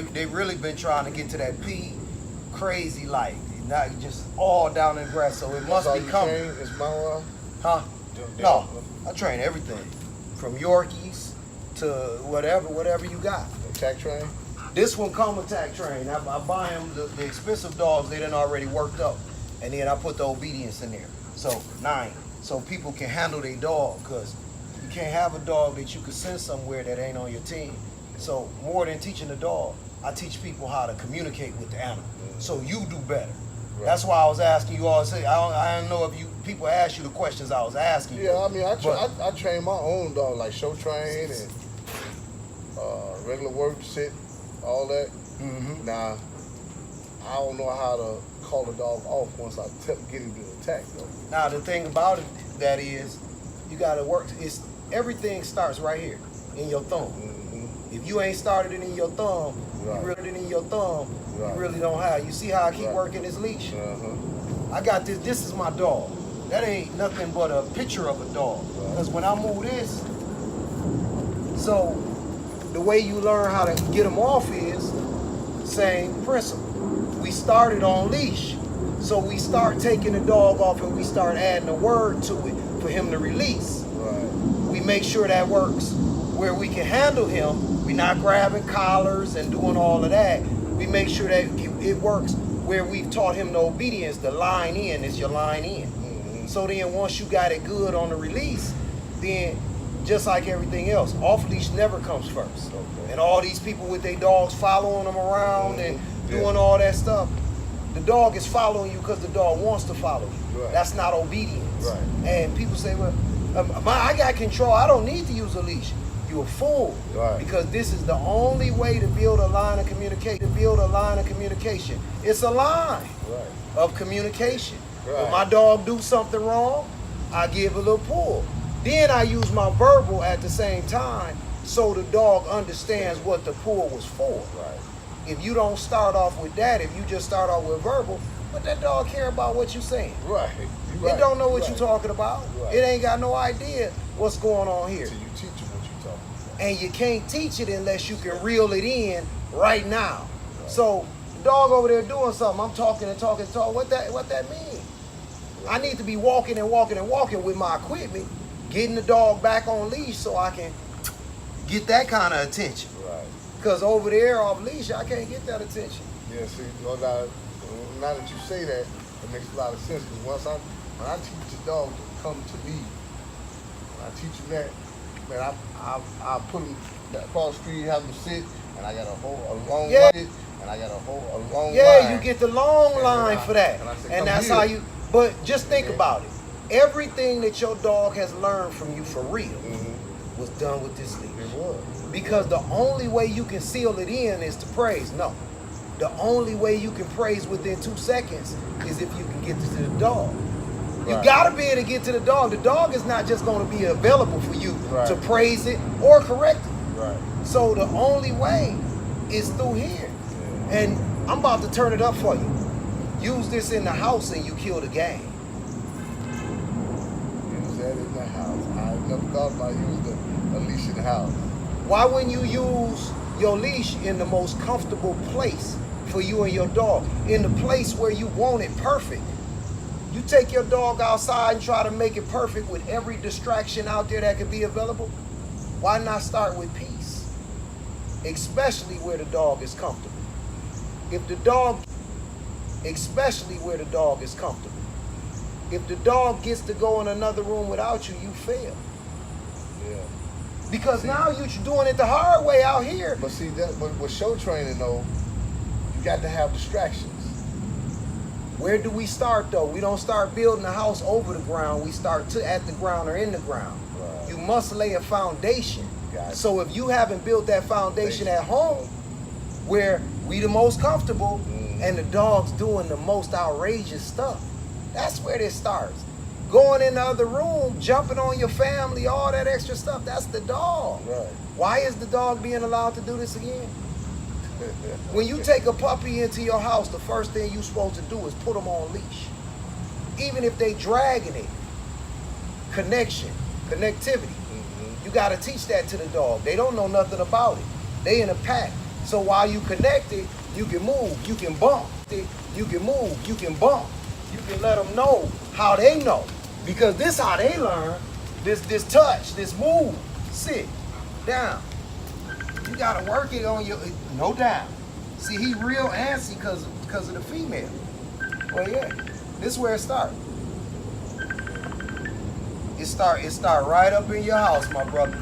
They really been trying to get to that P crazy life, not just all down in the grass. So it must be coming. It's Monroe? Huh? No, I train everything from Yorkies to whatever you got. Tack train? This one come with tack train. I buy them the expensive dogs they done already worked up, and then I put the obedience in there. So 9, so people can handle their dog, because you can't have a dog that you could send somewhere that ain't on your team. So more than teaching the dog, I teach people how to communicate with the animal, so you do better. Right. That's why I was asking you all. Say I don't know if people ask you the questions I was asking. Yeah, I mean I train my own dog, like show train and regular work, sit, all that. Mm-hmm. Now I don't know how to call the dog off once I get him to attack though. Now the thing about it that is, you got to work. Everything starts right here in your thumb. Mm-hmm. If you ain't started it in your thumb, right. You really don't have. You see how I keep working this leash? Uh-huh. I got this. This is my dog. That ain't nothing but a picture of a dog. Because when I move this, so the way you learn how to get them off is same principle. We started on leash. So we start taking the dog off and we start adding a word to it for him to release. Right. We make sure that works where we can handle him. We're not grabbing collars and doing all of that. We make sure that it works where we've taught him the obedience. The line in is your line in. Mm-hmm. So then once you got it good on the release, then just like everything else, off leash never comes first. Okay. And all these people with their dogs following them around and doing all that stuff, the dog is following you because the dog wants to follow you. Right. That's not obedience. Right. And people say, well, I got control. I don't need to use a leash. You're a fool. Right. Because this is the only way to build a line of communication. It's a line of communication. Right. When my dog do something wrong, I give a little pull. Then I use my verbal at the same time so the dog understands what the pull was for. Right. If you don't start off with that, if you just start off with verbal, but that dog care about what you're saying. Right. It don't know what you're talking about. Right. It ain't got no idea what's going on here. So you teach it what you're talking about. And you can't teach it unless you can reel it in right now. Right. So the dog over there doing something, I'm talking. What that mean? Right. I need to be walking with my equipment, getting the dog back on leash so I can get that kind of attention. Right. Because over there off leash, I can't get that attention. Yeah, see, now that you say that, it makes a lot of sense. Because when I teach the dog to come to me, when I teach him that, man, I put him across the street, have him sit, and I got a long line, and I got a long line. Yeah, you get the long line for that. And that's how you, but just think about it. Everything that your dog has learned from you for real was done with this leash. It was. Because the only way you can seal it in is to praise. No. The only way you can praise within 2 seconds is if you can get to the dog. You gotta be able to get to the dog. The dog is not just gonna be available for you to praise it or correct it. Right. So the only way is through here. Yeah. And I'm about to turn it up for you. Use this in the house and you kill the game. Use that in the house. I never thought about using a leash in the house. Why wouldn't you use your leash in the most comfortable place for you and your dog? In the place where you want it perfect. You take your dog outside and try to make it perfect with every distraction out there that could be available. Why not start with peace? Especially where the dog is comfortable. Especially where the dog is comfortable. If the dog gets to go in another room without you, you fail. Yeah. Because now you're doing it the hard way out here. But see, but with show training though, you got to have distractions. Where do we start though? We don't start building a house over the ground. We start at the ground or in the ground. Right. You must lay a foundation. Gotcha. So if you haven't built that foundation at home, where we the most comfortable and the dog's doing the most outrageous stuff, that's where this starts. Going in the other room, jumping on your family, all that extra stuff, that's the dog. Right. Why is the dog being allowed to do this again? When you take a puppy into your house, the first thing you're supposed to do is put them on leash. Even if they dragging it. Connectivity. You got to teach that to the dog. They don't know nothing about it. They in a pack. So while you connected, you can move, you can bump, you can move, you can bump. You can let them know how they know. Because this how they learn. This touch, this move, sit, down. You gotta work it on your, no down. See, he real antsy because of the female. Well, yeah, this is where it starts. It start right up in your house, my brother.